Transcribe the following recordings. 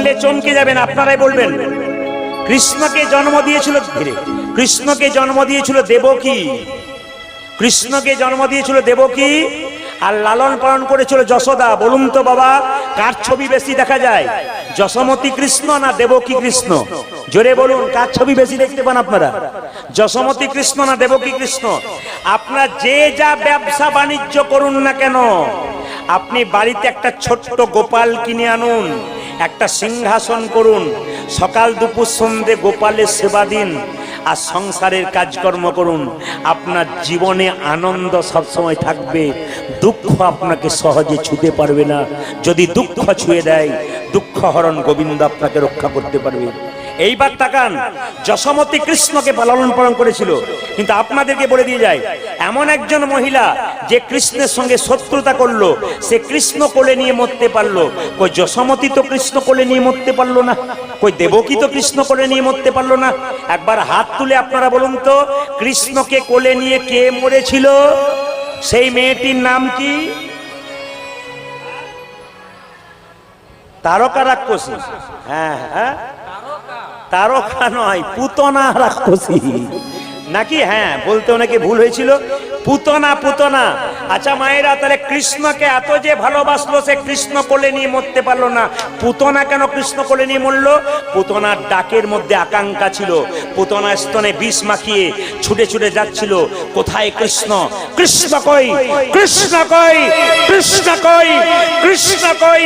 শুনলে চমকে যাবেন, আপনারাই বলবেন। কৃষ্ণকে জন্ম দিয়েছিল কৃষ্ণকে জন্ম দিয়েছিল দেবকী। কৃষ্ণকে জন্ম দিয়েছিল দেবকী আর লালন পালন করেছিল যশোদা। বলুন তো বাবা, কার ছবি বেশি দেখা যায়, যশোমতী কৃষ্ণ না দেবকী কৃষ্ণ? জোরে বলুন, কার ছবি বেশি দেখতে পান আপনারা, যশোমতী কৃষ্ণ না দেবকী কৃষ্ণ? আপনারা যে যা ব্যবসা বাণিজ্য করুন না কেন, আপনি বাড়িতে একটা ছোট্ট গোপাল কিনে আনুন, একটা সিংহাসন করুন, সকাল দুপুর সন্ধ্যে গোপালের সেবা দিন আর সংসারের কাজকর্ম করুন, আপনার জীবনে আনন্দ সবসময় থাকবে। দুঃখ আপনাকে সহজে ছুঁতে পারবে না। যদি দুঃখ ছুঁয়ে দেয়, দুঃখ হরণ গোবিন্দ আপনাকে রক্ষা করতে পারবে। এইবার তাকান, যশোমতী কৃষ্ণকে লালন পালন করেছিল, কিন্তু আপনাদেরকে বলে দিয়ে যায়, এমন একজন মহিলা যে কৃষ্ণের সঙ্গে শত্রুতা করলো, সে কৃষ্ণ কোলে নিয়ে মরতে পারলো। কই যশোমতী তো কৃষ্ণ কোলে নিয়ে মরতে পারলো না, কই দেবকী তো কৃষ্ণ কোলে নিয়ে মরতে পারলো না। একবার হাত তুলে আপনারা বলুন তো, কৃষ্ণকে কোলে নিয়ে কে মরেছিল? সেই মেয়েটির নাম কি? তারকা রাক্ষসী। হ্যাঁ হ্যাঁ, তারকা নয়, পুতনা রাক্ষসী নাকি? হ্যাঁ, বলতে অনেকে ভুল হয়েছিল, পুতনা। পুতনা। আচ্ছা মায়েরা, তাহলে কৃষ্ণকে এত যে ভালোবাসলো, সে কৃষ্ণ কোলে নিয়ে মরতে পারলো না, পুতনা কেন কৃষ্ণ কোলে নিয়ে মরলো? পুতনার ডাকের মধ্যে আকাঙ্ক্ষা ছিল। পুতনা স্তনে বিষ মাখিয়ে ছুটে ছুটে যাচ্ছিল, কোথায় কৃষ্ণ? কৃষ্ণ কই, কৃষ্ণ কই, কৃষ্ণ কই, কৃষ্ণ কই,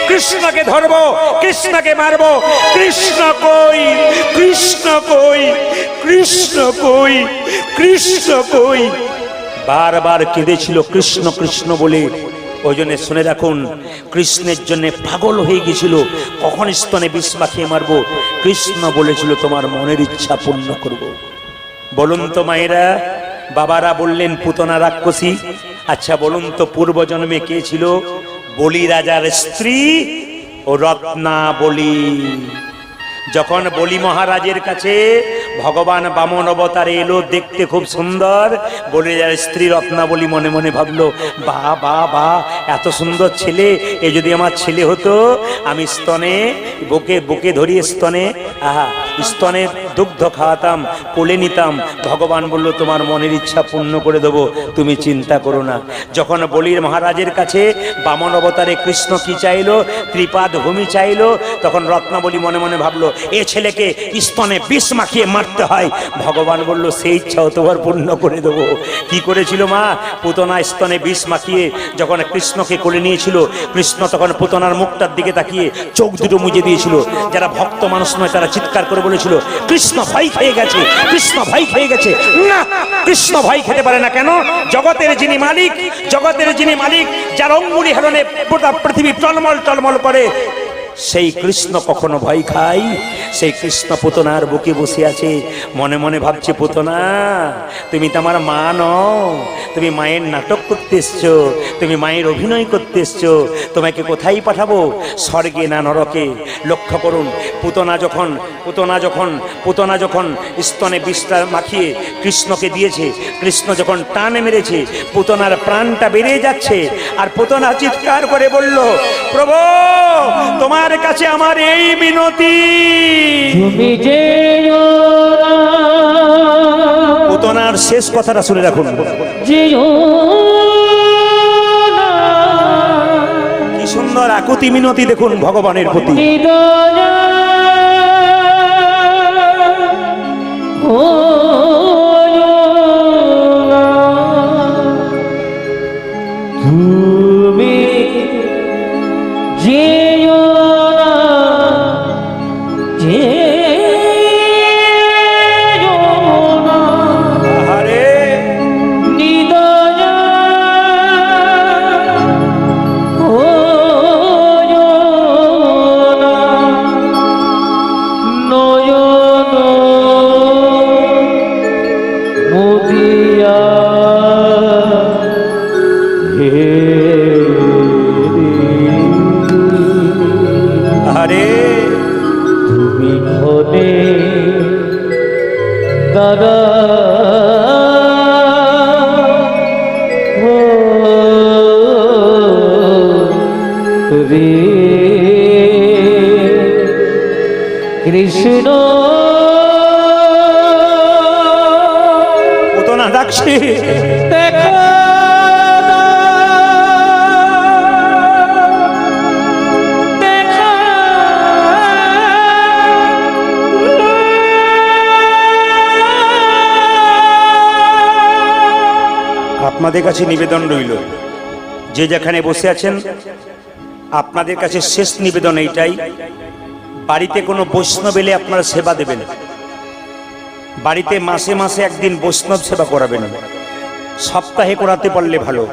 কৃষ্ণকে ধরবো, কৃষ্ণকে মারবো, কৃষ্ণ কই, কৃষ্ণ কই, কৃষ্ণ কই, কৃষ্ণ কই। বারবার কেঁদেছিল কৃষ্ণ কৃষ্ণ বলে। ওই জন্য শুনে রাখুন, কৃষ্ণের জন্য পাগল হয়ে গেছিল, কখন স্তনে বিষ মাখিয়ে মারবো। কৃষ্ণ বলেছিল তোমার মনের ইচ্ছা পূর্ণ করব। বলুন তো মায়েরা, বাবারা বললেন পুতনা রাক্ষসী। আচ্ছা বলুন তো, পূর্ব জন্মে কে ছিল? বলি রাজার স্ত্রী ও রত্নাবলী। যখন বলি মহারাজের কাছে ভগবান বামন অবতারে এলো, দেখতে খুব সুন্দর, বলি রাজার স্ত্রী রত্নাবলী মনে মনে ভাবলো, বা বা বা, এত সুন্দর ছেলে, এ যদি আমার ছেলে হতো, আমি স্তনে বুকে বুকে ধরিয়ে স্তনে স্তনে দুগ্ধ খাওয়াতাম, কোলে নিতাম। ভগবান বলল, তোমার মনের ইচ্ছা পূর্ণ করে দেবো, তুমি চিন্তা করো না। যখন বলির মহারাজের কাছে বামন অবতারে কৃষ্ণ কি চাইলো? ত্রিপাদ ভূমি চাইলো। তখন রত্নাবলী মনে মনে ভাবলো, এ ছেলেকে স্তনে বিষ মাখিয়ে মারতে হয়। ভগবান বলল, সেই ইচ্ছাও তোমার পূর্ণ করে দেবো। কি করেছিল মা? পুতনা স্তনে বিষ মাখিয়ে যখন কৃষ্ণকে কোলে নিয়েছিল, কৃষ্ণ তখন পুতনার মুখটার দিকে তাকিয়ে চোখ দুটো মুজে দিয়েছিল। যারা ভক্ত মানুষ নয়, তারা চিৎকার করে বলেছিল, কৃষ্ণ ভয় খেয়ে গেছে, কৃষ্ণ ভয় খেয়ে গেছে। না, কৃষ্ণ ভয় খেতে পারে না। কেন? জগতের যিনি মালিক, জগতের যিনি মালিক, যার অঙ্গুলি হেলনে পৃথিবী টলমল টলমল করে, সেই কৃষ্ণ কখনো ভয় খায়? সেই কৃষ্ণ পুতনার বুকে বসে আছে, মনে মনে ভাবছে, পুতনা তুমি তো আমার মা নও, তুমি মায়ের নাটক করতে এসছো, তুমি মায়ের অভিনয় করতে এসছো, তোমাকে কোথায় পাঠাবো? স্বর্গে না নরকে? লক্ষ্য করুন, পুতনা যখন স্তনে বিষটা মাখিয়ে কৃষ্ণকে দিয়েছে, কৃষ্ণ যখন টানে মেরেছে, পুতনার প্রাণটা বেরিয়ে যাচ্ছে, আর পুতনা চিৎকার করে বলল, প্রভু তোমার কাছে আমার এই মিনতি, তুমি যে পুতনার শেষ কথাটা শুনে রাখুন, কি সুন্দর আকুতি মিনতি দেখুন ভগবানের প্রতি। তুমি যে কৃষ্ণ পুতনা ডাকছে, দেখা আপনাদের কাছে নিবেদন রইল, যে যেখানে বসে আছেন আপনাদের কাছে শেষ নিবেদন এইটাই, বাড়িতে কোনো বৈষ্ণব এলে আপনারা সেবা দেবেন। বাড়িতে মাসে মাসে একদিন বৈষ্ণব সেবা করাবেন, সপ্তাহে করাতে পারলে ভালো।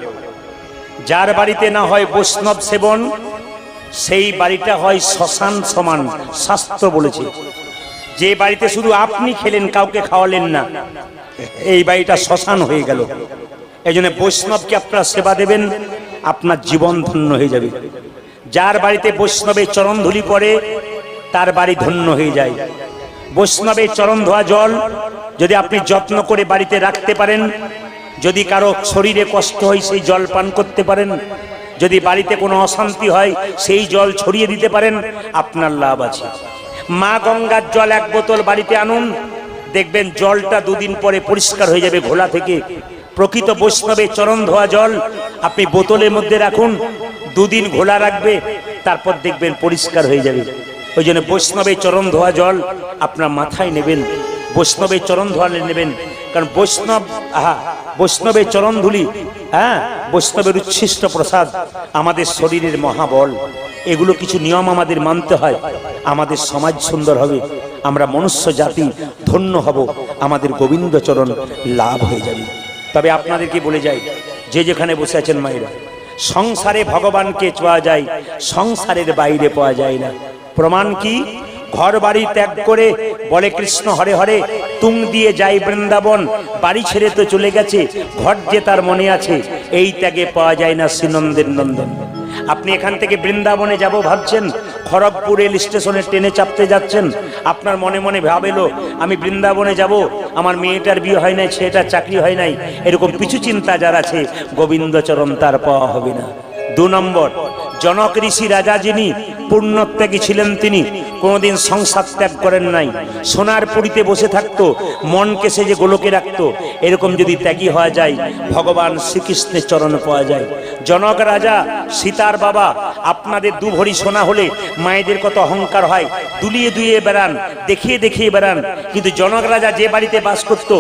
যার বাড়িতে না হয় বৈষ্ণব সেবন, সেই বাড়িটা হয় শ্মশান সমান, শাস্ত্র বলেছে। যে বাড়িতে শুধু আপনি খেলেন, কাউকে খাওয়ালেন না, এই বাড়িটা শ্মশান হয়ে গেল। এই জন্য বৈষ্ণবকে আপনারা সেবা দেবেন, আপনার জীবন ধন্য হয়ে যাবে। যার বাড়িতে বৈষ্ণবের চরণ ধুলি পড়ে, তার বাড়ি ধন্য হয়ে যায়। বৈষ্ণবের চরণ ধোয়া জল যদি আপনি যত্ন করে বাড়িতে রাখতে পারেন, যদি কারো শরীরে কষ্ট হয় সেই জল পান করতে পারেন, যদি বাড়িতে কোনো অশান্তি হয় সেই জল ছড়িয়ে দিতে পারেন, আপনার লাভ আছে। মা গঙ্গার জল 1 বোতল বাড়িতে আনুন, দেখবেন জলটা 2 দিন পরে পরিষ্কার হয়ে যাবে ঘোলা থেকে। প্রকৃত বৈষ্ণবের চরণ ধোয়া জল আপনি বোতলের মধ্যে রাখুন, 2 দিন ঘোলা রাখবে, তারপর দেখবেন পরিষ্কার হয়ে যাবে। ওই জন্য বৈষ্ণবের চরণ ধোয়া জল আপনার মাথায় নেবেন, বৈষ্ণবের চরণ ধোয়া নেবেন। কারণ বৈষ্ণবের চরণ ধুলি, বৈষ্ণবের উচ্ছিষ্ট প্রসাদ আমাদের শরীরের মহাবল। এগুলো কিছু নিয়ম আমাদের মানতে হয়, আমাদের সমাজ সুন্দর হবে, আমরা মনুষ্য জাতি ধন্য হব, আমাদের গোবিন্দ চরণ লাভ হয়ে যাবে। তবে আপনাদেরকে বলে যাই, যে যেখানে বসে আছেন মায়েরা, সংসারে ভগবানকে পাওয়া যায়, সংসারের বাইরে পাওয়া যায় না। প্রমাণ কি? ঘর বাড়ি ত্যাগ করে বলে কৃষ্ণ হরে হরে, তুং দিয়ে যাই বৃন্দাবন, বাড়ি ছেড়ে তো চলে গেছে, ঘর যে তার মনে আছে, এই ত্যাগে পাওয়া যায় না শ্রীনন্দের নন্দন। আপনি এখান থেকে বৃন্দাবনে যাব ভাবছেন, খড়গপুর রেল স্টেশনে ট্রেনে চাপতে যাচ্ছেন, আপনার মনে মনে ভাবেলো আমি বৃন্দাবনে যাব, আমার মেয়েটার বিয়ে হয় নাই, ছেলেটার চাকরি হয় নাই, এরকম কিছু চিন্তা যার আছে, গোবিন্দচরণ তার পাওয়া হবে না। 2 নম্বর, জনক ঋষি রাজা যিনি পূর্ণত্যাগী ছিলেন, তিনি কোনোদিন সংসার ত্যাগ করেন নাই, সোনার পুরীতে বসে থাকতো, মনকে সে যে গোলকে রাখতো। এরকম যদি ত্যাগী হওয়া যায়, ভগবান শ্রীকৃষ্ণের চরণ পাওয়া যায়। জনক রাজা সীতার বাবা, আপনাদের 2 ভরি সোনা হলে মায়েদের কত অহংকার হয়, দুলিয়ে দুলিয়ে বেড়ান, দেখিয়ে দেখিয়ে বেড়ান। কিন্তু জনক রাজা যে বাড়িতে বাস করত,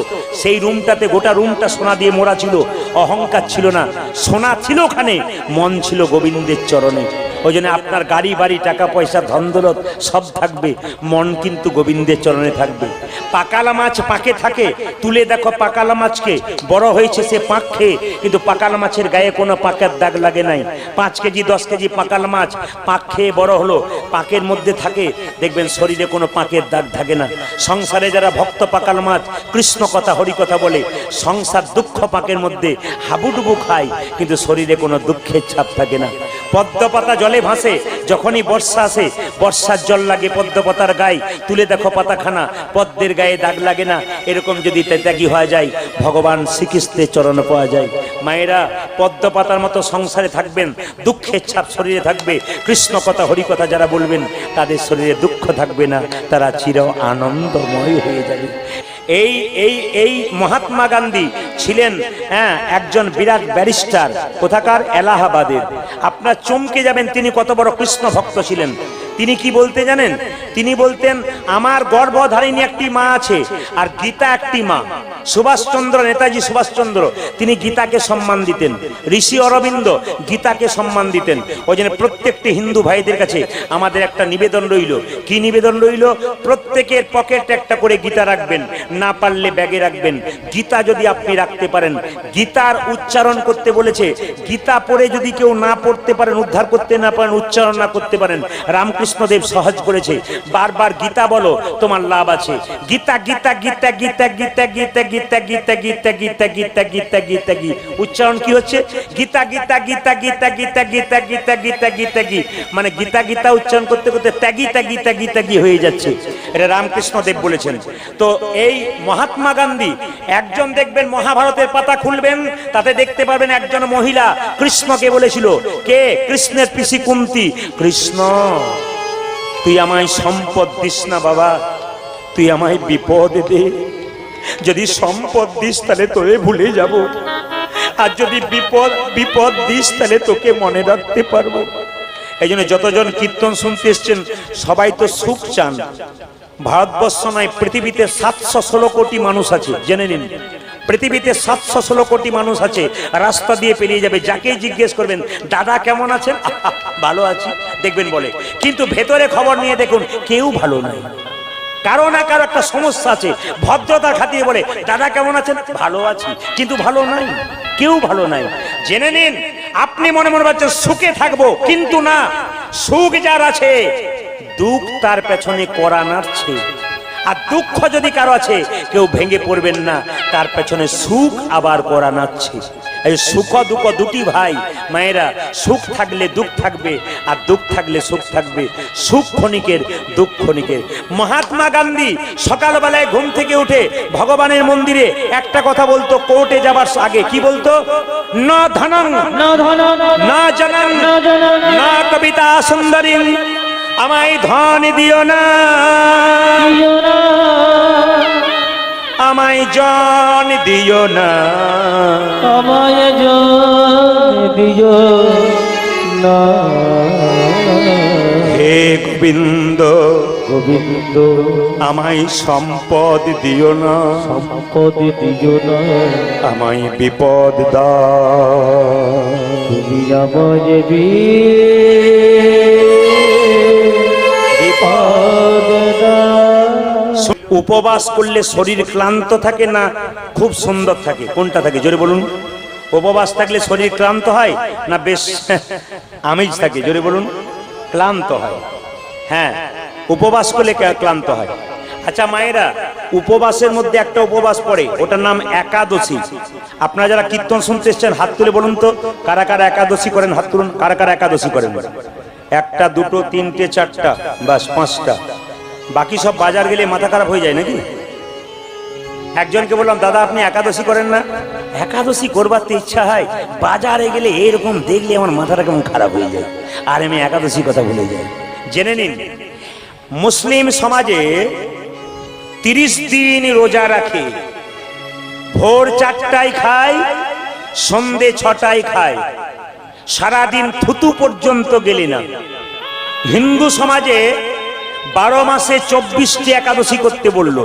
সেই রুমটাতে গোটা রুমটা সোনা দিয়ে মোড়া ছিল, অহংকার ছিল না, সোনা ছিল ওখানে, মন ছিল গোবিন্দের চরণে। ওই জন্য আপনার গাড়ি বাড়ি টাকা পয়সা ধন দৌলত সব থাকবে, মন কিন্তু গোবিন্দের চরণে থাকবে। পাকালা মাছ পাকে থাকে, তুলে দেখো পাকালা মাছকে, বড় হয়েছে সে পাক খেয়ে, কিন্তু পাকালা মাছের গায়ে কোনো পাকের দাগ লাগে নাই। 5 কেজি 10 কেজি পাকালা মাছ পাক খেয়ে বড় হলো, পাকের মধ্যে থাকে, দেখবেন শরীরে কোনো পাকের দাগ থাকে না। সংসারে যারা ভক্ত পাকাল মাছ কৃষ্ণ কথা হরি কথা বলে, সংসার দুঃখ পাকের মধ্যে হাবুডুবু খায়, কিন্তু শরীরে কোনো দুঃখের ছাপ থাকে না। পদ্মপাতা জলে ভাসে, যখনই বর্ষা আসে, বর্ষার জল লাগে পদ্মপাতার গায়ে, তুলে দেখো পাতাখানা, পদ্মের গায়ে দাগ লাগে না। এরকম যদি ত্যাগী হওয়া যায়, ভগবান শ্রীকৃষ্ণের চরণ পাওয়া যায়। মায়েরা, পদ্মপাতার মতো সংসারে থাকবেন, দুঃখের ছাপ শরীরে থাকবে, কৃষ্ণ কথা হরি কথা যারা বলবেন, তাদের শরীরে দুঃখ থাকবে না, তারা চির আনন্দময় হয়ে যাবে। এই এই এই মহাত্মা গান্ধী ছিলেন একজন বিরাট ব্যারিস্টার, কোথাকার? এলাহাবাদের। আপনার চমকে যাবেন তিনি কত বড় কৃষ্ণ ভক্ত ছিলেন। তিনি কি বলতে জানেন? তিনি বলতেন, আমার গর্ভধারিণী একটি মা আছে, আর গীতা একটি মা। সুভাষচন্দ্র, নেতাজি সুভাষচন্দ্র, তিনি গীতাকে সম্মান দিতেন। ঋষি অরবিন্দ গীতাকে সম্মান দিতেন। ওই জন্য প্রত্যেকটি হিন্দু ভাইদের কাছে আমাদের একটা নিবেদন রইল। কি নিবেদন রইল? প্রত্যেকের পকেটে একটা করে গীতা রাখবেন, না পারলে ব্যাগে রাখবেন। গীতা যদি আপনি রাখতে পারেন, গীতার উচ্চারণ করতে বলেছে, গীতা পড়ে যদি কেউ না পড়তে পারেন, উদ্ধার করতে না পারেন, উচ্চারণ না করতে পারেন, রামকৃষ্ণদেব সহজ করেছে, বারবার গীতা বলো, তোমার লাভ আছে। গীতা গীতা গীতা গীতা গীতা গীতা গীতা গীতা গীতা গীতা গীতা গীতা গীতা গী উচ্চারণ কি হচ্ছে? গীতা গীতা গীতা গীতা গীতা গীতা গীতা গীতা গীতা গী, মানে গীতা গীতা উচ্চারণ করতে করতে ত্যাগী ত্যাগী ত্যাগী ত্যাগী হয়ে যাচ্ছে। এটা রামকৃষ্ণদেব বলেছেন। তো এই মহাত্মা গান্ধী, একজন দেখবেন মহাভারতের পাতা খুলবেন, তাতে দেখতে পাবেন একজন মহিলা কৃষ্ণকে বলেছিল। কে? কৃষ্ণের পিসি কুন্তি। কৃষ্ণ তুই আমায় সম্পদ দিস না বাবা, তুই আমায় বিপদ দে। যদি সম্পদ দিস তাহলে তোরে ভুলে যাব, আর যদি বিপদ দিস তাহলে তোকে মনে রাখতে পারবো। এই জন্য যতজন কীর্তন শুনতে এসছেন সবাই তো সুখ চান। ভারতবর্ষ নয়, পৃথিবীতে 716 কোটি মানুষ আছে, জেনে নিন। পৃথিবীতে 716 কোটি মানুষ আছে, রাস্তা দিয়ে পেরিয়ে যাবে, যাকেই জিজ্ঞেস করবেন দাদা কেমন আছেন, ভালো আছি, দেখবেন বলে। কিন্তু ভেতরে খবর নিয়ে দেখুন কেউ ভালো নাই, কারো না কারো একটা সমস্যা আছে। ভদ্রতার খাতিরে বলে দাদা কেমন আছেন, ভালো আছি, কিন্তু ভালো নাই, কেউ ভালো নাই। জেনে নিন, আপনি মনে মনে ভাবছেন সুখে থাকবো, কিন্তু না, সুখ যার আছে দুঃখ তার পেছনে কড়া নাড়ছে। আর দুঃখ যদি কারো আছে কেউ ভেঙে পড়বেন না, তার পেছনে সুখ আবার কড়া নাড়ছে। এই সুখ দুঃখ দুটি ভাই মায়েরা, সুখ থাকলে দুঃখ থাকবে, আর দুঃখ থাকলে সুখ থাকবে। সুখ ক্ষণিকের, দুঃখ ক্ষণিকের। মহাত্মা গান্ধী সকালবেলায় ঘুম থেকে উঠে ভগবানের মন্দিরে একটা কথা বলতো, কোর্টে যাবার আগে কি বলতো, না ধনং না জনং না কবিতা সুন্দরী, আমায় ধন দিও না, আমায় জন দিও না, আমায় জন দিও না। হে গোবিন্দ গোবিন্দ আমায় সম্পদ দিও না, সম্পদ দিও না, আমায় বিপদ দাও, তুমি আমায় বিপদ দাও। উপবাস করলে শরীর ক্লান্ত থাকে না খুব সুন্দর থাকে, কোনটা থাকে জোরে বলুন? উপবাস থাকলে শরীর ক্লান্ত হয় না বেশ আমেজ থাকে, জোরে বলুন? ক্লান্ত হয়। হ্যাঁ, উপবাস করলে ক্লান্ত হয়। আচ্ছা মায়েরা, উপবাসের মধ্যে একটা উপবাস পড়ে, ওটার নাম একাদশী। আপনারা যারা কীর্তন শুনতে এসছেন হাত তুলে বলুন তো, কারা কারা একাদশী করেন? হাত তুলুন, কারা কারা একাদশী করেন? একটা, দুটো, তিনটে, চারটা, বাস 5টা। বাকি সব বাজার গেলে মাথা খারাপ হয়ে যায় নাকি? একজনকে বললাম দাদা আপনি একাদশী করেন না? একাদশী করবার তো ইচ্ছা হয়, বাজারে গেলে এরকম দেখলে আমার মাথাটা কেমন খারাপ হয়ে যায়, আর আমি একাদশী কথা ভুলে যাই। জেনে নিন, মুসলিম সমাজে 30 দিন রোজা রাখে, ভোর 4টায় খায়, সন্ধে 6টায় খায়, সারাদিন থুতু পর্যন্ত গেলে না। হিন্দু সমাজে 12 মাসে 24টি একাদশী করতে বলল।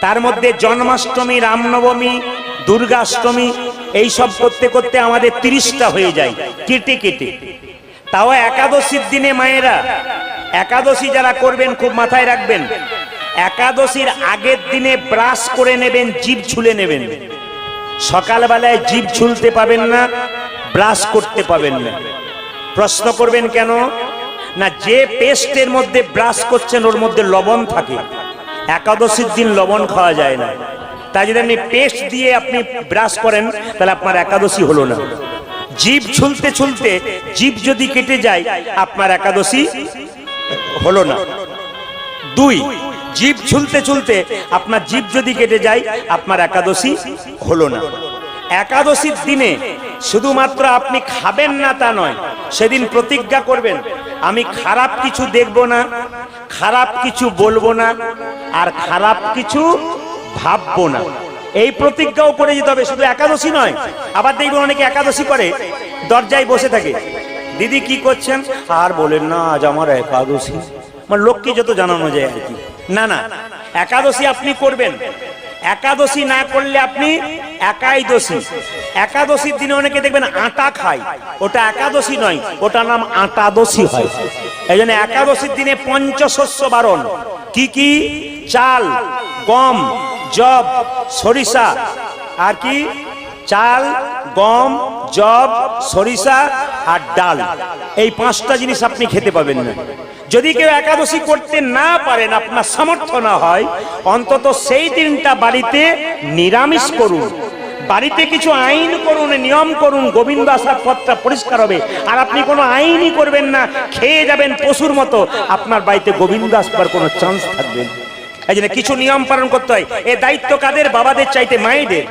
তার মধ্যে জন্মাষ্টমী, রামনবমী, দুর্গাষ্টমী এইসব করতে করতে আমাদের 30টা হয়ে যায় কেটে কেটে। তাও একাদশীর দিনে মায়েরা, একাদশী যারা করবেন খুব মাথায় রাখবেন, একাদশীর আগের দিনে ব্রাশ করে নেবেন, জিভ ছুলে নেবেন। সকালবেলায় জিভ ছুলতে পাবেন না, ব্রাশ করতে পাবেন না। প্রশ্ন করবেন কেন? না, যে পেস্টের মধ্যে ব্রাশ করছেন ওর মধ্যে লবণ থাকে, একাদশীর দিন লবণ খাওয়া যায় না। তাই যদি আপনি পেস্ট দিয়ে আপনি ব্রাশ করেন তাহলে আপনার একাদশী হলো না। জিভ ছুলতে ছুলতে জিভ যদি কেটে যায় আপনার একাদশী হলো না। 2, জিভ ছুলতে ছুলতে আপনার জিভ যদি কেটে যায় আপনার একাদশী হলো না। একাদশীর দিনে শুধুমাত্র আপনি খাবেন না তা নয়, সেদিন প্রতিজ্ঞা করবেন আমি খারাপ কিছু দেখব না, খারাপ কিছু বলবো না, আর খারাপ কিছু ভাববো না। এই প্রতিজ্ঞাও করে যেতে হবে। শুধু একাদশী নয়, আবার দেখবেন অনেকে একাদশী করে দরজায় বসে থাকে, দিদি কি করছেন? আর বলেন না আজ আমার একাদশী, মানে লোককে যত জানানো যায় আর কি। না না, একাদশী আপনি করবেন। একাদশী না করলে আপনি একাই দোষী। একাদশীর দিনে অনেকে দেখবেন আটা খায়, ওটা একাদশী নয়, ওটা নাম আটাদশী হয়। এই জন্য একাদশীর দিনে পঞ্চশস্য বারণ। কি কি? চাল, গম, জব, সরিষা, আর কি? চাল, গম, জব, সরিষা আর ডাল, এই 5টা জিনিস আপনি খেতে পাবেন না। যদি কেউ একাদশী করতে না পারেন, আপনার সামর্থ্য না হয়, অন্তত সেই দিনটা বাড়িতে নিরামিষ করুন, বাড়িতে কিছু আইন করুন, নিয়ম করুন, গোবিন্দ আসার পথটা পরিষ্কার হবে। আর আপনি কোনো আইনই করবেন না, খেয়ে যাবেন পশুর মতো, আপনার বাড়িতে গোবিন্দ আসবার কোনো চান্স থাকবে না। এই জন্য কিছু নিয়ম পালন করতে হয়। এই দায়িত্ব কাদের? বাবাদের চাইতে মায়েদের।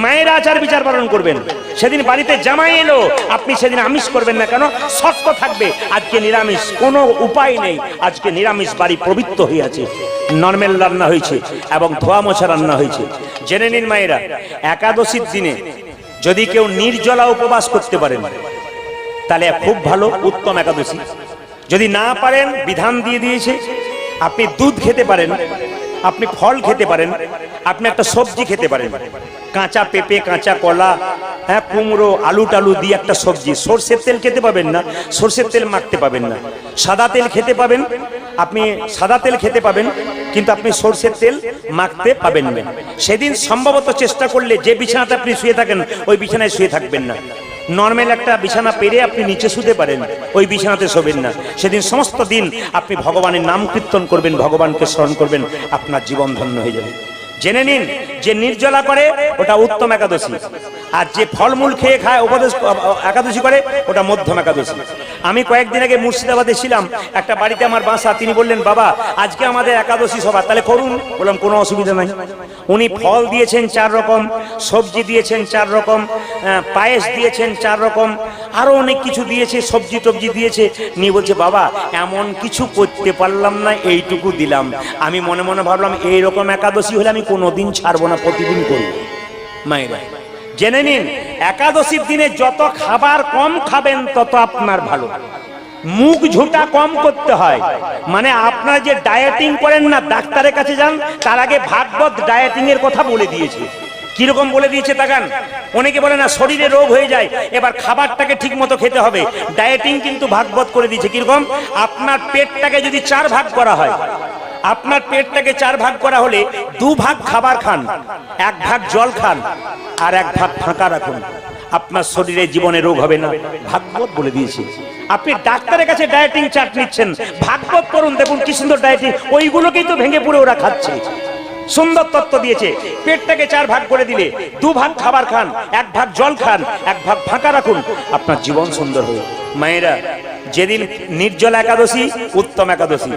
মায়েরা আচার বিচার পালন করবেন। সেদিন বাড়িতে জামাই এলো, আপনি সেদিন আমিষ করবেন না, কেন? শক্ত থাকবে, আজকে নিরামিষ, কোনো উপায় নেই, আজকে নিরামিষ, বাড়ি পবিত্র হয়ে আছে, নরমাল রান্না হয়েছে এবং ধোয়া মোছা রান্না হয়েছে। জেনে নিন মায়েরা, একাদশীর দিনে যদি কেউ নির্জলা উপবাস করতে পারেন তাহলে খুব ভালো, উত্তম একাদশী। যদি না পারেন, বিধান দিয়ে দিয়েছে, আপনি দুধ খেতে পারেন, আপনি ফল খেতে পারেন, আপনি একটা সবজি খেতে পারেন, কাঁচা পেঁপে, কাঁচা কলা, হ্যাঁ, কুমড়ো, আলু টালু দিয়ে একটা সবজি। সর্ষের তেল খেতে পাবেন না, সর্ষের তেল মাখতে পাবেন না। সাদা তেল খেতে পাবেন, আপনি সাদা তেল খেতে পাবেন, কিন্তু আপনি সর্ষের তেল মাখতে পাবেন না। সেদিন সম্ভবত চেষ্টা করলে যে বিছানাতে আপনি শুয়ে থাকেন ওই বিছানায় শুয়ে থাকবেন না। নর্মাল একটা বিছানা পেরে আপনি নিচে শুতে পারেন, ওই বিছানাতে শোবেন না। সেদিন সমস্ত দিন আপনি ভগবানের নাম কীর্তন করবেন, ভগবানকে স্মরণ করবেন, আপনার জীবন ধন্য হয়ে যাবে। জেনে নিন, যে নির্জলা করে ওটা উত্তম একাদশী, আর যে ফলমূল খেয়ে খায় উপদেশ একাদশী করে ওটা মধ্যম একাদশী। আমি কয়েকদিন আগে মুর্শিদাবাদে ছিলাম, একটা বাড়িতে আমার বাসা, তিনি বললেন, বাবা আজকে আমাদের একাদশী সভা, তাহলে করুন। বললাম কোনো অসুবিধা নাই। উনি ফল দিয়েছেন 4 রকম, সবজি দিয়েছেন 4 রকম, পায়েস দিয়েছেন 4 রকম, আরো অনেক কিছু দিয়েছে, সবজি টবজি দিয়েছে। নিয়ে বলছে, বাবা এমন কিছু করতে পারলাম না, এইটুকু দিলাম। আমি মনে মনে ভাবলাম, এইরকম একাদশী হলে আমি কোনোদিন ছাড়বো না, প্রতিদিন করব। মায়েরা জেনে নিন, একাদশীর দিনে যত খাবার কম খাবেন তত আপনার ভালো। মুখ ঝুটা কম করতে হয়, মানে আপনারা যে ডায়েটিং করেন না, ডাক্তারের কাছে যান, তার আগে ভাগবত ডায়েটিং এর কথা বলে দিয়েছে। কিরকম বলে দিয়েছে তাকান। অনেকে বলে না শরীরে রোগ হয়ে যায়, এবার খাবারটাকে ঠিক মতো খেতে হবে। ডায়েটিং কিন্তু ভাগবত করে দিয়েছে। কিরকম? আপনার পেটটাকে যদি 4 ভাগ করা হয়, আপনার পেটটাকে 4 ভাগ করা হলে 2 ভাগ খাবার খান, 1 ভাগ জল খান, আর 1 ভাগ ফাঁকা রাখুন, আপনার শরীরে জীবনে রোগ হবে না। ভাগবত বলে দিয়েছে। আপনি ডাক্তারের কাছে ডায়েটিং চার্ট নিচ্ছেন, ভাগবত করুন, দেখুন কি সুন্দর ডায়েটিং। ওইগুলোকেই তো ভেঙে পুরো ওরা খাচ্ছে। সুন্দর তত্ত্ব দিয়েছে। পেটটাকে 4 ভাগ করে দিলে 2 ভাগ খাবার খান, 1 ভাগ জল খান, 1 ভাগ ফাঁকা রাখুন, আপনার জীবন সুন্দর হবে। মায়েরা, যেদিন নির্জলা একাদশী উত্তম একাদশী,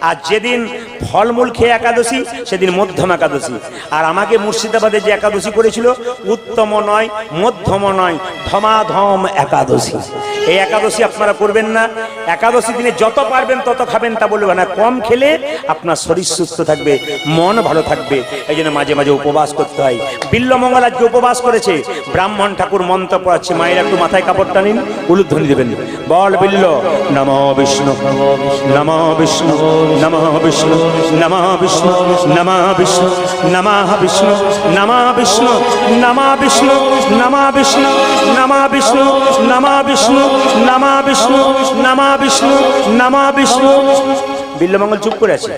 আর যেদিন ফলমূল খেয়ে একাদশী সেদিন মধ্যম একাদশী। আর আমাকে মুর্শিদাবাদে যে একাদশী করেছিল, উত্তম নয়, মধ্যম নয়, ধমাধম একাদশী। এই একাদশী আপনারা করবেন না। একাদশী দিনে যত পারবেন তত খাবেন, তা বলবে না। কম খেলে আপনার শরীর সুস্থ থাকবে, মন ভালো থাকবে। এই জন্য মাঝে মাঝে উপবাস করতে হয়। বিল্লমঙ্গল আজকে উপবাস করেছে, ব্রাহ্মণ ঠাকুর মন্ত্র পড়াচ্ছে। মায়ের একটু মাথায় কাপড়টা নিন, উলুধ্বনি দেবেন। বল বিল্ল নমো বিষ্ণু, নমো বিষ্ণু, নমো বিষ্ণু, নমো বিষ্ণু, নমো বিষ্ণু, নমঃ বিষ্ণু, নমঃ বিষ্ণু, নমঃ বিষ্ণু, নমঃ বিষ্ণু, নমঃ বিষ্ণু, নমঃ বিষ্ণু, নমঃ বিষ্ণু, নমঃ বিষ্ণু, নমঃ বিষ্ণু। বিল্লমঙ্গল চুপ করে আছে।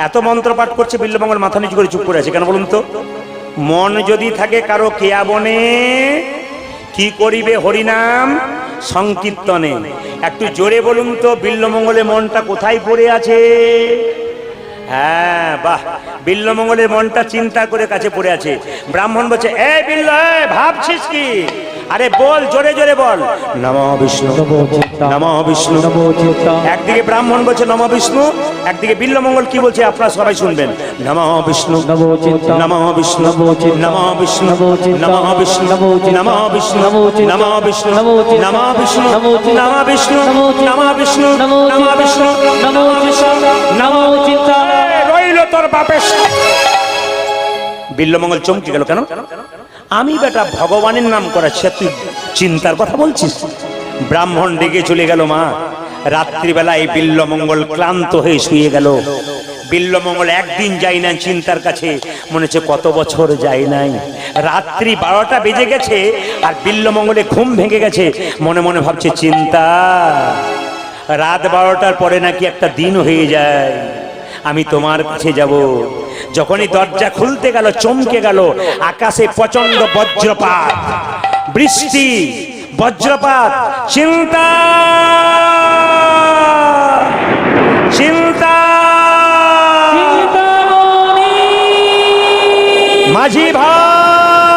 এত মন্ত্র পাঠ করছে, বিল্লমঙ্গল মাথা নিচু করে চুপ করে আছে। কেন বলুন তো? মন যদি থাকে কারো কেয়া বনে, কি করিবে হরিনাম সংকীর্তনে। একটু জোরে বলুন তো, বিল্লমঙ্গলের মনটা কোথায় পড়ে আছে? হ্যাঁ, বাহ, বিল্লমঙ্গলের মনটা চিন্তা করে কাছে পড়ে আছে। ব্রাহ্মণ বলছে, এ বিল্ল, ভাবছিস কি? আরে বল, জোরে জোরে বল, নমঃ বিষ্ণু, নমঃ বিষ্ণু। একদিকে ব্রাহ্মণ বলছে নমঃ বিষ্ণু, একদিকে বিল্লমঙ্গল কি বলছে আপনারা সবাই শুনবেন। নমঃ বিষ্ণু, নমঃ বিষ্ণু, নমঃ বিষ্ণু, নমঃ বিষ্ণু, নমঃ বিষ্ণু, নমঃ বিষ্ণু, নমঃ বিষ্ণু, নমঃ বিষ্ণু, নমঃ বিষ্ণু, নমঃ বিষ্ণু, নমঃ বিষ্ণু, নমঃ বিষ্ণু, নমঃ চিন্তা রইল তোর বাপের। বিল্লমঙ্গল চমকে গেল। কেন? আমি বেটা ভগবানের নাম করাচ্ছি, তুই চিন্তার কথা বলছিস? ব্রাহ্মণ ডেকে চলে গেল। মা, রাত্রিবেলা এই বিল্লমঙ্গল ক্লান্ত হয়ে শুয়ে গেল। বিল্লমঙ্গল একদিন যাই না চিন্তার কাছে, মনে হচ্ছে কত বছর যাই নাই। রাত্রি 12টা বেজে গেছে আর বিল্লমঙ্গলে ঘুম ভেঙে গেছে। মনে মনে ভাবছে, চিন্তা, রাত 12টার পরে নাকি একটা দিন হয়ে যায়, আমি তোমার কাছে যাব। যখনই দরজা খুলতে গেল, চমকে গেল। আকাশে প্রচন্ড বজ্রপাত, বৃষ্টি, বজ্রপাত। চিন্তা, চিন্তা। মাঝি ভাই,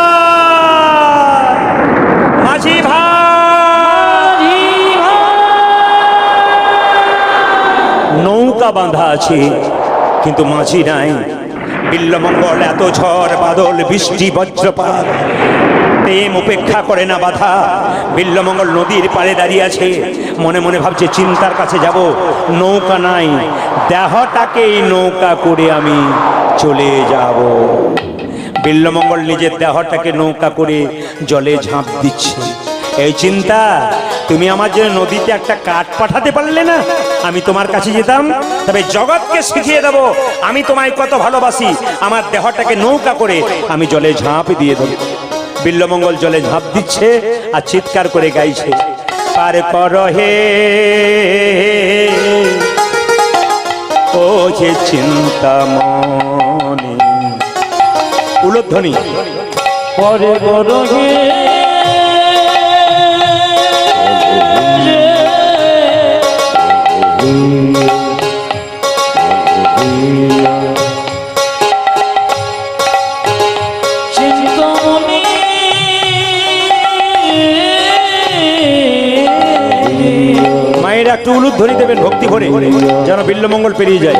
মাঝি ভাই, নৌকা বাঁধা আছে, কিন্তু মাঝি নাই। বিল্বমঙ্গল এত ঝড় বাদল বৃষ্টি বজ্রপাত প্রেম উপেক্ষা করে না বাধা। বিল্বমঙ্গল নদীর পাড়ে দাঁড়িয়ে আছে, মনে মনে ভাবছে চিন্তার কাছে যাব, নৌকা নাই, দেহটাকেই নৌকা করে আমি চলে যাব। বিল্বমঙ্গল নিজের দেহটাকে নৌকা করে জলে ঝাঁপ দিচ্ছে। এই চিন্তা, তুমি আমার জন্য নদীতে একটা কাঠ পাঠাতে পারলে না, আমি তোমার কাছে যেতাম, তবে জগৎকে শিখিয়ে দেবো আমি তোমায় কত ভালোবাসি। আমার দেহটাকে নৌকা করে আমি জলে ঝাঁপ দিয়ে দেবো। বিল্বমঙ্গল জলে ঝাঁপ দিচ্ছে আর চিৎকার করে গাইছে, পার কর হে ও যে চিন্তা মনে। উলধ্বনি পরে বড় হে মায়েরা একটু উলুধ্বনি দেবেন ভক্তি ভরে, যেন বিল্বমঙ্গল পেরিয়ে যায়।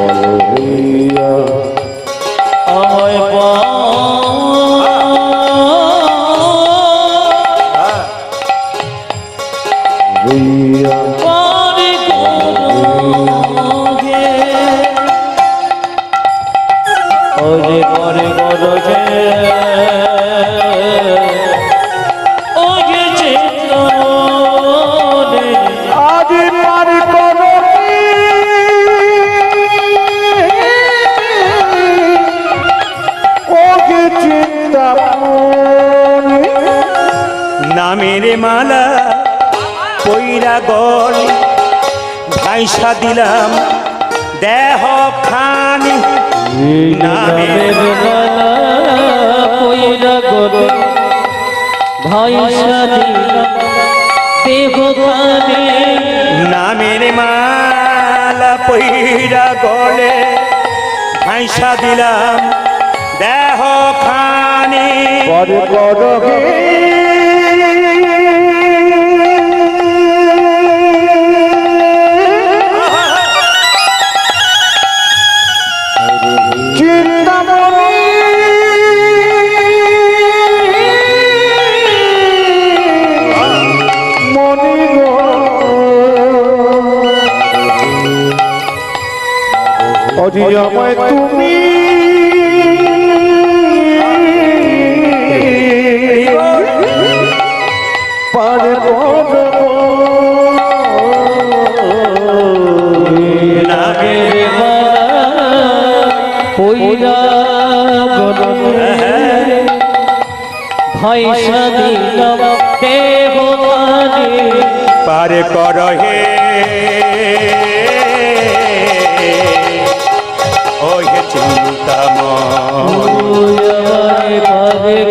নামের মালা পইরা গল ভাইসা দিলাম দেহ খানি। নামের মালা পইরা গল ভাইসা দিলাম দেহ খানি। নামের মালা পইরা গলে ভাইসা দিলাম দেহ খানি। পরে বড় হে আমায় তুমি পারে পইরা ভাইসা দিলাম দেহ পারে কর হে ওই চিন্তা পারে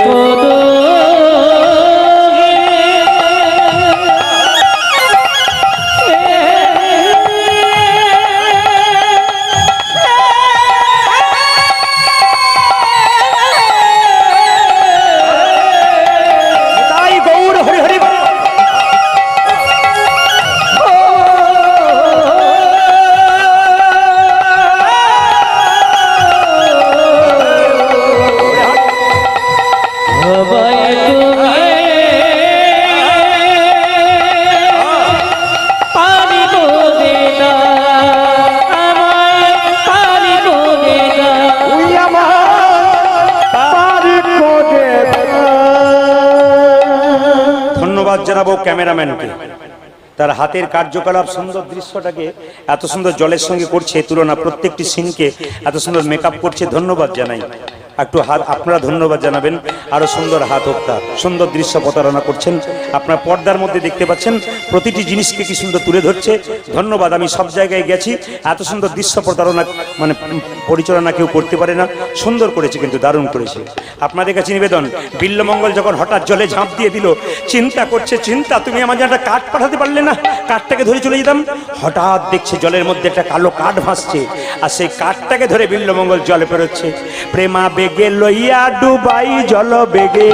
কর জানাবো ক্যামেরাম্যানকে, তার হাতের কার্যকলাপ সুন্দর দৃশ্যটাকে এত সুন্দর জলের সঙ্গে করছে তুলনা, প্রত্যেকটি সিনকে এত সুন্দর মেকআপ করছে। ধন্যবাদ জানাই, একটু হাত আপনারা ধন্যবাদ জানাবেন। আরো সুন্দর হাত হোক তার, সুন্দর দৃশ্য প্রতারণা করছেন। আপনার পর্দার মধ্যে দেখতে পাচ্ছেন প্রতিটি জিনিসকে কি সুন্দর তুলে ধরছে। ধন্যবাদ। আমি সব জায়গায় গেছি, এত সুন্দর দৃশ্য প্রতারণা মানে পরিচালনা কেউ করতে পারে না। সুন্দর করেছে, কিন্তু দারুণ করেছে। আপনাদের কাছে নিবেদন, বিল্বমঙ্গল যখন হঠাৎ জলে ঝাঁপ দিয়ে দিল, চিন্তা করছে চিন্তা, তুমি আমার জন্য একটা কাঠ পাঠাতে পারলে না, কাঠটাকে ধরে চলে যেতাম। হঠাৎ দেখছে জলের মধ্যে একটা কালো কাঠ ভাসছে, আর সেই কাঠটাকে ধরে বিল্বমঙ্গল জলে পেরোচ্ছে। প্রেমা বেগে লইয়া ডুবাই জল বেগে,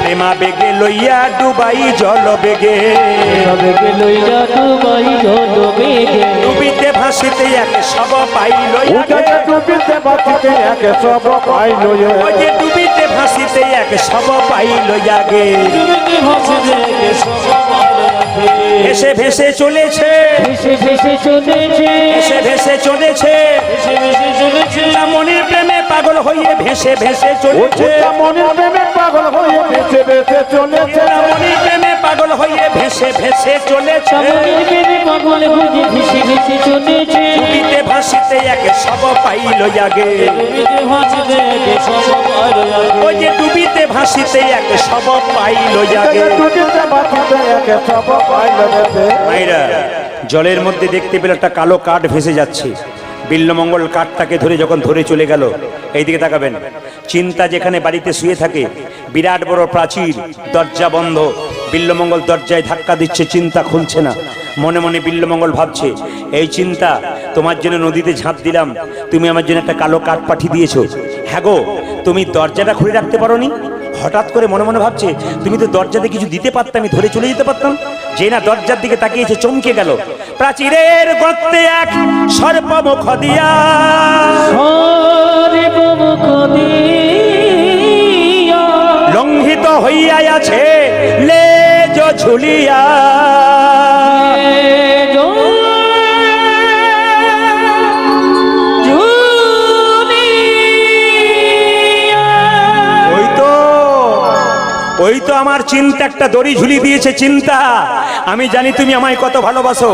প্রেমা বেগে লইয়া ডুবাই জল বেগে, ডুবিতে ভাসিতে এক সব পাইল উদয় ডুবিতে বাঁচিতে এক সব পাইল ওই যে ডুবিতে ভাসিতে এক সব পাইল আগে ভেসে ভেসে চলেছে ভেসে ভেসে চলেছে ভেসে ভেসে চলেছে ভেসে ভেসে চলেছে মনের প্রেমে পাগল হয়ে ভেসে ভেসে চলেছে মনের প্রেমে পাগল হয়ে ভেসে ভেসে চলেছে মনের প্রেমে পাগল হয়ে ভেসে ভেসে চলেছে মনের প্রেমে পাগল হয়ে ভেসে ভেসে চলেছে ডুবিতে ভাসিতে এক সব পাইল আগে ওই যে ডুবিতে ভাসিতে এক সব পাইল আগে ডুবিতে বাঁচিতে এক সব পাইল মায়েরা জলের মধ্যে দেখতে পেলে একটা কালো কাঠ ভেসে যাচ্ছে বিল্লমঙ্গল কাঠটাকে ধরে যখন ধরে চলে গেল এইদিকে তাকাবেন চিন্তা যেখানে বাড়িতে শুয়ে থাকে বিরাট বড় প্রাচীর দরজা বন্ধ বিল্লমঙ্গল দরজায় ধাক্কা দিচ্ছে চিন্তা খুলছে না মনে মনে বিল্লমঙ্গল ভাবছে এই চিন্তা তোমার জন্য নদীতে ঝাঁপ দিলাম তুমি আমার জন্য একটা কালো কাঠ পাঠিয়ে দিয়েছো হ্যাঁ গো তুমি দরজাটা খুলে রাখতে পারোনি হঠাৎ করে মনে মনে ভাবছে তুমি তো দরজাতে কিছু দিতে পারতাম আমি ধরে চলে যেতে পারতাম যে না দরজার দিকে তাকিয়েছে চমকে গেল প্রাচীরের গর্তে এক সর্পমুখ দিয়া লঙ্ঘিত হইয়া আছে লেজ ঝুলিয়া ওই তো আমার চিন্তা একটা দড়ি ঝুলি দিয়েছে চিন্তা আমি জানি তুমি আমায় কত ভালোবাসো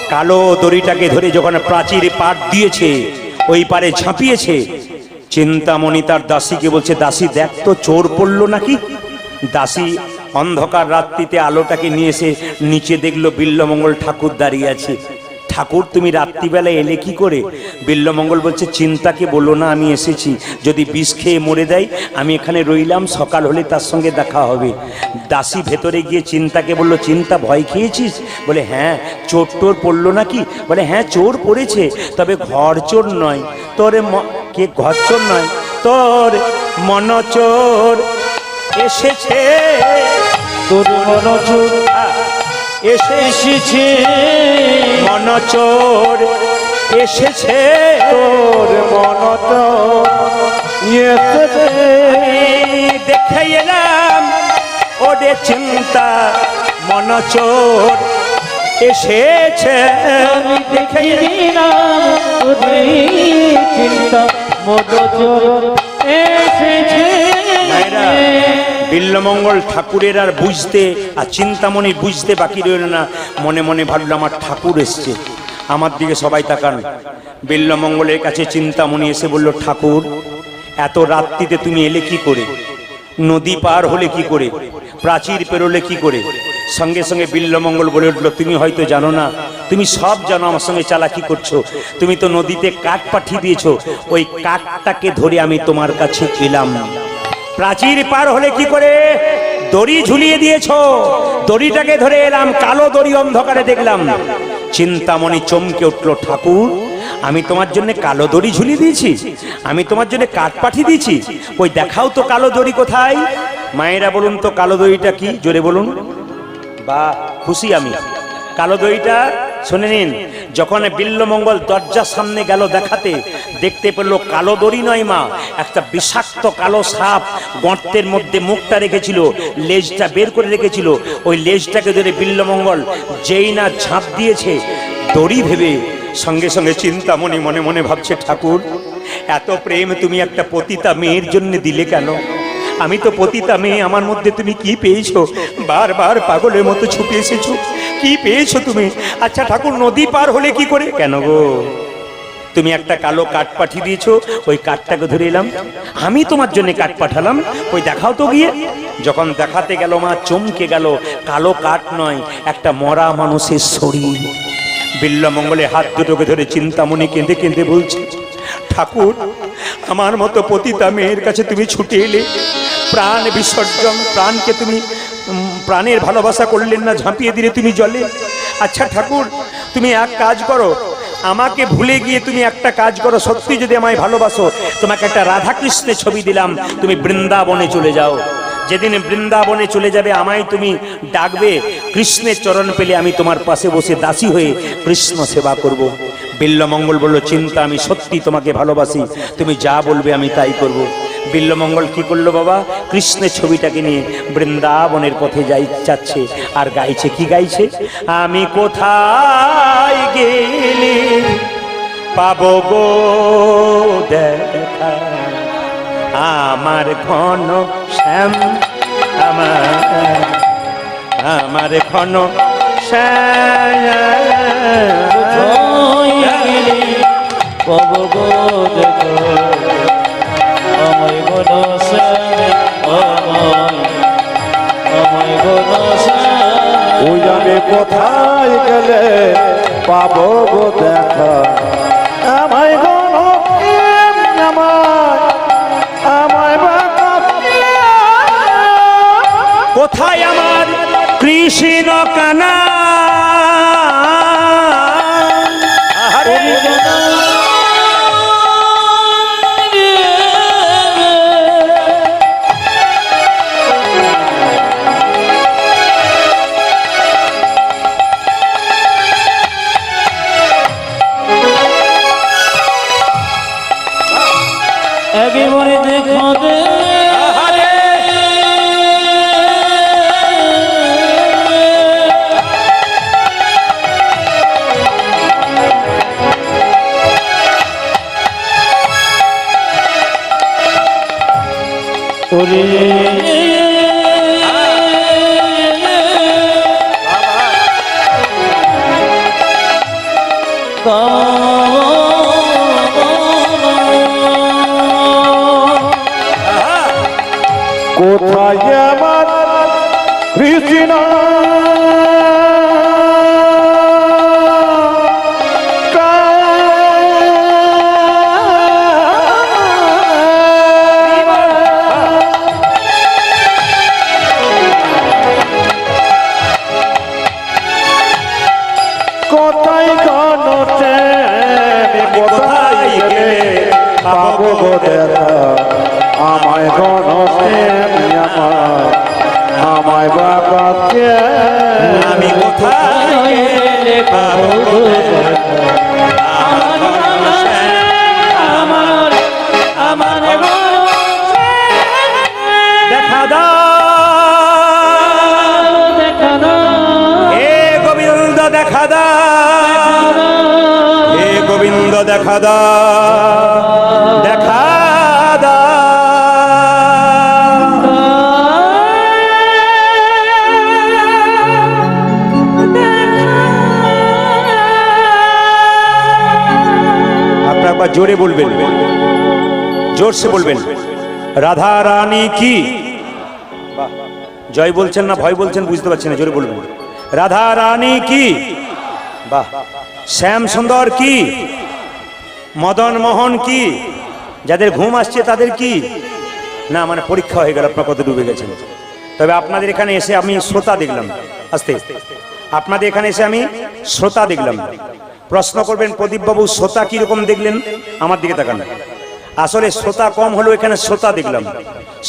কালো দড়িটাকে ধরে যখন প্রাচীর পাট দিয়েছে ওই পারে ঝাঁপিয়েছে চিন্তামণি তার দাসীকে বলছে দাসী দেখ তো চোর পড়লো নাকি দাসী অন্ধকার রাত্রিতে আলোটাকে নিয়ে এসে নিচে দেখলো বিল্লমঙ্গল ঠাকুর দাঁড়িয়ে আছে ঠাকুর তুমি রাত্রিবেলায় এলে কি করে বিল্লমঙ্গল বলছে চিন্তাকে বলো না আমি এসেছি যদি বিষ খেয়ে মরে দেয় আমি এখানে রইলাম সকাল হলে তার সঙ্গে দেখা হবে দাসী ভেতরে গিয়ে চিন্তাকে বললো চিন্তা ভয় খেয়েছিস বলে হ্যাঁ চোর টোর পড়লো নাকি বলে হ্যাঁ চোর পড়েছে তবে ঘর চোর নয় তোর কে ঘর চোর নয় তোর মনচোর এসেছে তোর মনচোর এসেছে মনচোর এসেছে তোর মনচোর এসেছে দেখে এলাম ওরে চিন্তা মনচোর এসেছে আমি দেখে এলাম ওরে চিন্তা মনচোর এসেছে বিল্লমঙ্গল ঠাকুরের আর বুঝতে আর চিন্তামণি বুঝতে বাকি রইল না মনে মনে ভাবলো আমার ঠাকুর এসছে আমার দিকে সবাই তাকান বিল্লমঙ্গলের কাছে চিন্তামণি এসে বলল ঠাকুর এত রাত্রিতে তুমি এলে কি করে নদী পার হলে কি করে প্রাচীর পেরোলে কি করে সঙ্গে সঙ্গে বিল্লমঙ্গল বলে উঠলো তুমি হয়তো জানো না তুমি সব জানো আমার সঙ্গে চালাকি করছো তুমি তো নদীতে কাঠ পাঠিয়ে দিয়েছো ওই কাঠটাকে ধরে আমি তোমার কাছে এলাম প্রাচীর পার হলে কি করে দড়ি ঝুলিয়ে দিয়েছো দড়িটাকে ধরে এলাম কালো দড়ি অন্ধকারে দেখলাম চিন্তামণি চমকে উঠলো ঠাকুর আমি তোমার জন্য কালো দড়ি ঝুলিয়ে দিয়েছি আমি তোমার জন্য কাঠ পাঠিয়ে দিয়েছি ওই দেখাও তো কালো দড়ি কোথায় মায়েরা বলুন তো কালো দড়িটা কি জোরে বলুন বা খুশি আমি কালো দড়িটা শুনে নিন যখন বিল্লমঙ্গল দরজার সামনে গেল দেখাতে দেখতে পেলো কালো দড়ি নয় মা একটা বিষাক্ত কালো সাপ গর্তের মধ্যে মুখটা রেখেছিল লেজটা বের করে রেখেছিল ওই লেজটাকে ধরে বিল্লমঙ্গল যেই না ঝাঁপ দিয়েছে দড়ি ভেবে সঙ্গে সঙ্গে চিন্তামণি মনে মনে ভাবছে ঠাকুর এত প্রেম তুমি একটা পতিতা মেয়ের জন্য দিলে কেন আমি তো পতিতা মেয়ে আমার মধ্যে তুমি কি পেয়েছো বারবার পাগলের মতো ছুটে এসেছো কি পেয়েছো তুমি আচ্ছা ঠাকুর নদী পার হলে কি করে কেন গো তুমি একটা কালো কাঠ পাঠিয়ে দিয়েছো ওই কাঠটাকে ধরে এলাম আমি তোমার জন্য কাঠ পাঠালাম ওই দেখাও তো গিয়ে যখন দেখাতে গেল মা চমকে গেল কালো কাঠ নয় একটা মরা মানুষের শরীর বিল্লমঙ্গলে হাত দুটোকে ধরে চিন্তামণি কেঁদে কেঁদে বলছে ঠাকুর আমার মতো পতিতা মেয়ের কাছে তুমি ছুটে এলে প্রাণ বিসর্জন প্রাণকে তুমি প্রাণের ভালোবাসা করলেন না ঝাঁপিয়ে দিলে তুমি জলে আচ্ছা ঠাকুর তুমি এক কাজ করো আমাকে ভুলে গিয়ে তুমি একটা কাজ করো সত্যি যদি আমায় ভালোবাসো তোমাকে একটা রাধাকৃষ্ণের ছবি দিলাম তুমি বৃন্দাবনে চলে যাও যেদিন বৃন্দাবনে চলে যাবে আমায় তুমি ডাকবে কৃষ্ণের চরণ পেলে আমি তোমার পাশে বসে দাসী হয়ে কৃষ্ণ সেবা করব বিল্লমঙ্গল বলল, চিন্তা, আমি সত্যি তোমাকে ভালোবাসি, তুমি যা বলবে আমি তাই করব। বিল্লমঙ্গল কি করলো বাবা, কৃষ্ণের ছবিটাকে নিয়ে বৃন্দাবনের পথে যাচ্ছে আর গাইছে, কি গাইছে, আমি কোথায় গেলে পাবো গো দেখা আমার ঘন শ্যাম, আমার ঘন ওই আমি কোথায় গেলে পাবো গো দেখা আমায় গো কোথায় আমার কৃষ্ণ কানা, একেবারে দেখা দে কোথায় আমার কৃষ্ণ কোথায় গণতে কোথায় গেলে পাবো গো দেখা আমায় গণতে আমায় বাবাকে আমি কোথায় গেলে পাবো গো আমার দেখা দাও, হে গোবিন্দ দেখা দাও, হে গোবিন্দ দেখা দাও, দেখা দাও। আপনারা জোরে বলবেন, জোরসে বলবেন, রাধা রানী কি, জয় বলছেন না ভয় বলছেন বুঝতে পারছেন না, জোরে বলবেন, রাধা রানী কি, বাহ, শ্যাম সুন্দর কি, মদন মোহন কি, যাদের ঘুম আসছে তাদের কি না, মানে পরীক্ষা হয়ে গেল আপনার কত ডুবে গেছেন। তবে আপনাদের এখানে এসে আমি শ্রোতা দেখলাম, আস্তে আপনাদের এখানে এসে আমি শ্রোতা দেখলাম। প্রশ্ন করবেন প্রদীপ বাবু শ্রোতা কিরকম দেখলেন, আমার দিকে তাকান। আসলে শ্রোতা কম হলো, এখানে শ্রোতা দেখলাম।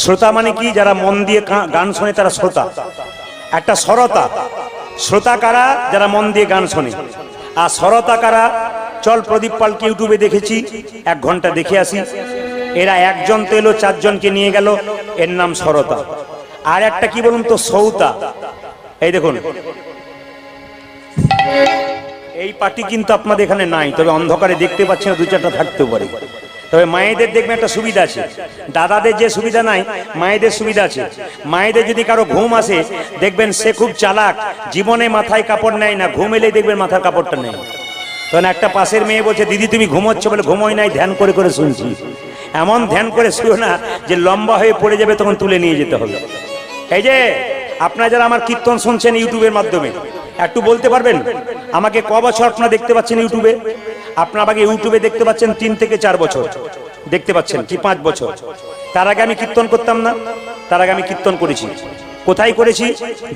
শ্রোতা মানে কি, যারা মন দিয়ে গান শোনে তারা শ্রোতা। একটা সরতা, শ্রোতা কারা, যারা মন দিয়ে গান শোনে, আর সরতা কারা, চল প্রদীপ পালকে ইউটিউবে দেখেছি, 1 ঘন্টা দেখে আসি, এরা একজন তো এলো 4 জনকে নিয়ে গেল, এর নাম সরতা। আর একটা কি বলুন তো, সৌতা। এই দেখুন এই পার্টি কিন্তু আপনাদের এখানে নাই, তবে অন্ধকারে দেখতে পাচ্ছেন, 2-4টা থাকতেও পারে। তবে মায়েদের দেখবেন একটা সুবিধা আছে, দাদাদের যে সুবিধা নাই মায়েদের সুবিধা আছে। মায়েদের যদি কারো ঘুম আসে দেখবেন সে খুব চালাক, জীবনে মাথায় কাপড় নেয় না, ঘুম এলেই দেখবেন মাথার কাপড়টা নেই। তখন একটা পাশের মেয়ে বলছে, দিদি তুমি ঘুমোচ্ছ, বলে ঘুমোই নাই, ধ্যান করে করে শুনছি। এমন ধ্যান করে শুও না যে লম্বা হয়ে পড়ে যাবে, তখন তুলে নিয়ে যেতে হবে। এই যে আপনারা যারা আমার কীর্তন শুনছেন ইউটিউবের মাধ্যমে, একটু বলতে পারবেন আমাকে ক বছর আপনারা দেখতে পাচ্ছেন ইউটিউবে? আপনারা আমাকে ইউটিউবে দেখতে পাচ্ছেন 3 থেকে 4 বছর দেখতে পাচ্ছেন, কি 5 বছর? তার আগে আমি কীর্তন করতাম না, তার আগে আমি কীর্তন করেছি। কোথায় করেছি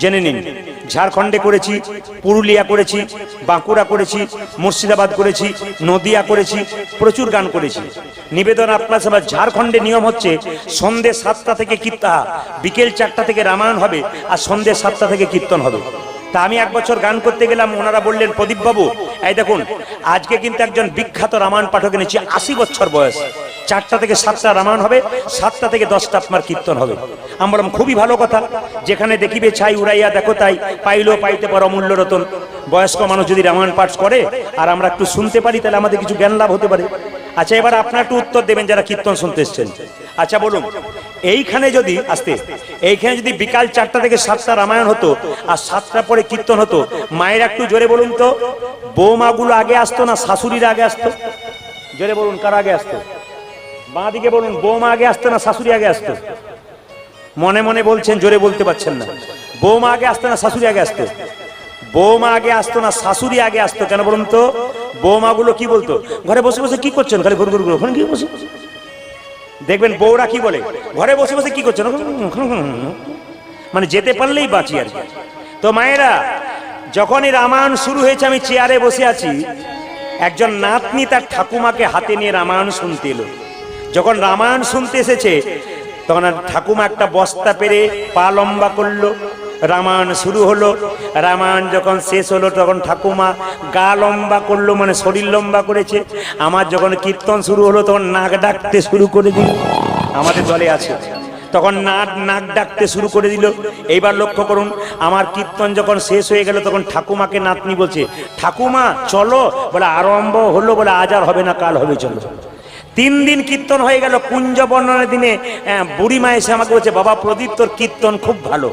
জেনে নিন। ঝাড়খণ্ডে করেছি, পুরুলিয়া করেছি, বাঁকুড়া করেছি, মুর্শিদাবাদ করেছি, নদিয়া করেছি, প্রচুর গান করেছি। নিবেদন আপনার সবাই, ঝাড়খণ্ডে নিয়ম হচ্ছে সন্ধ্যে 7টা থেকে কীর্তন, বিকেল 4টা থেকে রামায়ণ হবে, আর সন্ধ্যে 7টা থেকে কীর্তন হবে। তা আমি এক বছর গান করতে গেলাম, ওনারা বললেন প্রদীপ বাবু এই দেখুন আজকে কিন্তু একজন বিখ্যাত রামায়ণ পাঠক এনেছি, 80 বছর বয়স, 4টা থেকে 7টা রামায়ণ হবে, 7টা থেকে 10টা আপনার কীর্তন হবে। আমি বললাম খুবই ভালো কথা, যেখানে দেখিবে ছাই উড়াইয়া দেখো তাই, পাইলেও পাইতে পারো অমূল্য রতন। বয়স্ক মানুষ যদি রামায়ণ পাঠ করে আর আমরা একটু শুনতে পারি তাহলে আমাদের কিছু জ্ঞান লাভ হতে পারে। আচ্ছা এবার আপনারা একটু উত্তর দেবেন যারা কীর্তন শুনতে এসছেন। আচ্ছা বলুন, এইখানে যদি এইখানে যদি বিকাল 4টা থেকে 7টা রামায়ণ হতো আর 7টার পরে কীর্তন হতো, মায়ের একটু জোরে বলুন তো, বৌমাগুলো আগে আসতো না শাশুড়িরা আগে আসতো? জোরে বলুন, কারা আগে আসতো? বাঁ দিকে বলুন, বৌমা আগে আসতো না শাশুড়ি আগে আসতো? মনে মনে বলছেন, জোরে বলতে পারছেন না। বৌমা আগে আসতো না শাশুড়ি আগে আসতো? বৌমা আগে আসতো না শাশুড়ি আগে আসতো? কেন বলুন তো? বৌমাগুলো কি বলতো, ঘরে বসে বসে কি করছেন, খালি ঘুর ঘুর ঘুর ওখানে কি বসে দেখবেন বউরা কি বলে, ঘরে বসে বসে কি করছেন, মানে যেতে পারলেই বাঁচি আর কি। তো মায়েরা, যখনই রামায়ণ শুরু হয়েছে আমি চেয়ারে বসে আছি, একজন নাতনি তার ঠাকুমাকে হাতে নিয়ে রামায়ণ শুনতে এলো। যখন রামায়ণ শুনতে এসেছে তখন ঠাকুমা একটা বস্তা পেরে পা লম্বা করলো, রামায়ণ শুরু হলো। রামায়ণ যখন শেষ হলো তখন ঠাকুমা গা লম্বা করলো, মানে শরীর লম্বা করেছে। আমার যখন কীর্তন শুরু হলো তখন নাক ডাকতে শুরু করে দিল, আমাদের দলে আছে, তখন নাক ডাকতে শুরু করে দিল। এইবার লক্ষ্য করুন, আমার কীর্তন যখন শেষ হয়ে গেল তখন ঠাকুমাকে নাতনি বলছে, ঠাকুমা চলো, বলে আরম্ভ হলো, বলে আজ আর হবে না, কাল হবে, চলো। 3 দিন কীর্তন হয়ে গেল। কুঞ্জ বর্ণনের দিনে বুড়িমা এসে আমাকে বলছে, বাবা প্রদীপ তোর কীর্তন খুব ভালো।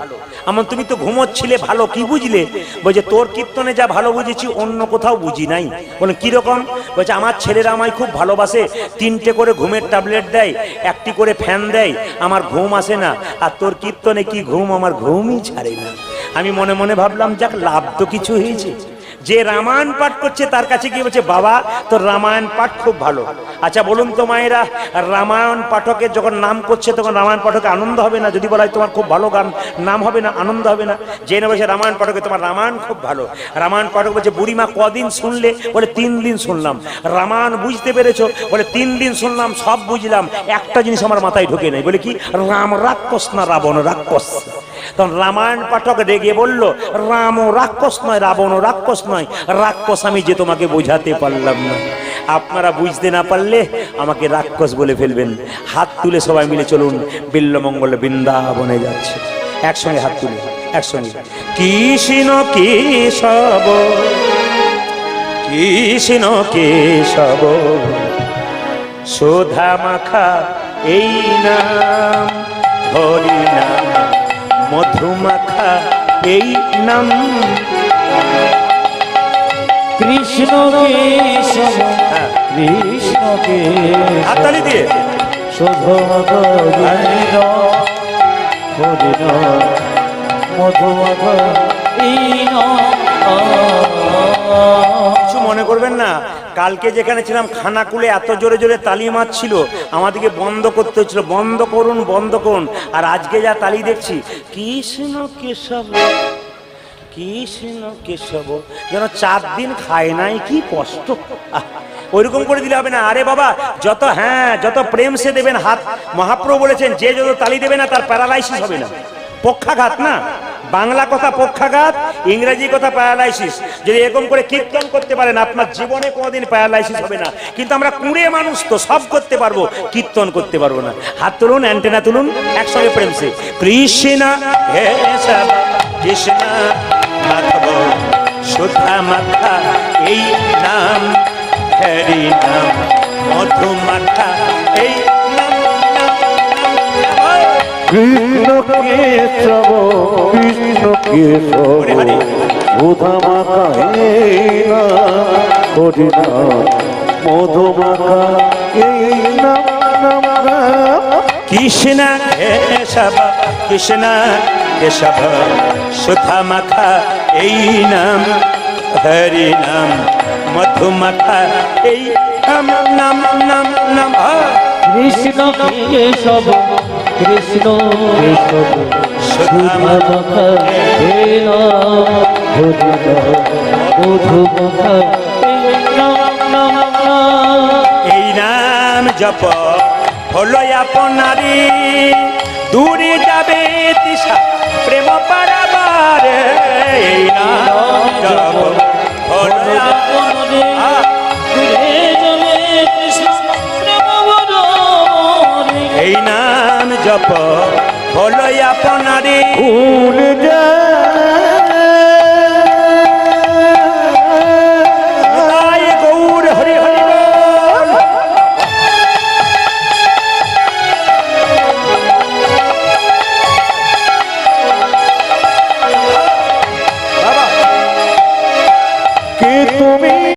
আমার তুমি তো ঘুমোচ্ছিলে, ভালো কি বুঝলে? বলছে তোর কীর্তনে যা ভালো বুঝেছি অন্য কোথাও বুঝি নাই। বলে কিরকম? বলছে আমার ছেলেরা আমায় খুব ভালোবাসে, 3টে করে ঘুমের ট্যাবলেট দেয়, 1টি করে ফ্যান দেয়, আমার ঘুম আসে না। আর তোর কীর্তনে কি ঘুম, আমার ঘুমই ছাড়ে না। আমি মনে মনে ভাবলাম যাক লাভ তো কিছু হয়েছে। যে রামায়ণ পাঠ করছে তার কাছে গিয়ে বলছে, বাবা তোর রামায়ণ পাঠ খুব ভালো। আচ্ছা বলুন তো মায়েরা, রামায়ণ পাঠকের যখন নাম করছে তখন রামায়ণ পাঠকে আনন্দ হবে না? যদি বলা হয় তোমার খুব ভালো গান, নাম হবে না, আনন্দ হবে না? জেনে বলছে রামায়ণ পাঠকে তোমার রামায়ণ খুব ভালো। রামায়ণ পাঠক বলছে, বুড়িমা কদিন শুনলে? বলে 3 দিন শুনলাম। রামায়ণ বুঝতে পেরেছো? বলে 3 দিন শুনলাম, সব বুঝলাম, একটা জিনিস আমার মাথায় ঢোকে নাই। বলে কি? রাম রাক্ষস না রাবণ রাক্ষস? তখন রামায়ণ পাঠক রেগে বলল, রামও রাক্ষস নয়, রাবণও রাক্ষস নয়, রাক্ষস আমি যে তোমাকে বোঝাতে পারলাম না। আপনারা বুঝতে না পারলে আমাকে রাক্ষস বলে ফেলবেন। হাত তুলে সবাই মিলে চলুন, বিল্লমঙ্গল বৃন্দাবনে যাচ্ছে। একসঙ্গে হাত তুলে, একসঙ্গে। কৃষ্ণ কেশব কৃষ্ণ কেশব সুধা মাখা এই নাম, হরি নাম মধুমাখা এই নাম। কৃষ্ণ কেশব কৃষ্ণ কেশব হাততালি দিয়ে শোধমগ হরিণ হরিণ মধুমগ হরিণ। কিছু মনে করবেন না, কালকে যেখানে ছিলাম খানাকুলে এত জোরে জোরে তালি মারছিল, আমাদেরকে বন্ধ করতে হচ্ছিল, বন্ধ করুন বন্ধ করুন। আর আজকে যা তালি দেখছি, কৃষ্ণ কেশব কৃষ্ণ কেশব, যেন 4 দিন খায় নাই, কি কষ্ট। ওইরকম করে দিলে হবে না। আরে বাবা, যত প্রেম সে দেবেন হাত, মহাপ্রভু বলেছেন যে যত তালি দেবে না তার প্যারালাইসিস হবে না। পক্ষাঘাত না, বাংলা কথা পক্ষাঘাত, ইংরেজি কথা প্যারালাইসিস। যদি এরকম করে কীর্তন করতে পারেন আপনার জীবনে কোনোদিন প্যারালাইসিস হবে না। কিন্তু আমরা কুঁড়ে মানুষ তো, সব করতে পারবো, কীর্তন করতে পারবো না। হাত তুলুন, অ্যান্টেনা তুলুন, একসঙ্গে প্রেম সে। কৃষ্ণ হে কৃষ্ণ মাধব সুধা মাখা এই নাম, হরি নাম মধু মাখা এই নাম। কৃষ্ণ কেশব কৃষ্ণ কেশব সুধা মাখা এই নাম, হরি নাম মধুমাখা এই নাম নাম নাম। কৃষ্ণ কেশব কৃষ্ণ কেশব সুধা মাখা এই নাম, হরি নাম মধুমাখা এই নাম নাম নাম নাম। কৃষ্ণ কেশব কৃষ্ণ কেশব সুধা হরিণ হরিণ মধুমখা এই নাম জপ হলো আপনারি, দূরে যাবে নিশা প্রেম পারাবার এই নাম জপ হলো মনে আ- ঘুরে যাবে কৃষ্ণ প্রেম বরণে। এই নাম জপ হলো আপনারে ভুল যায়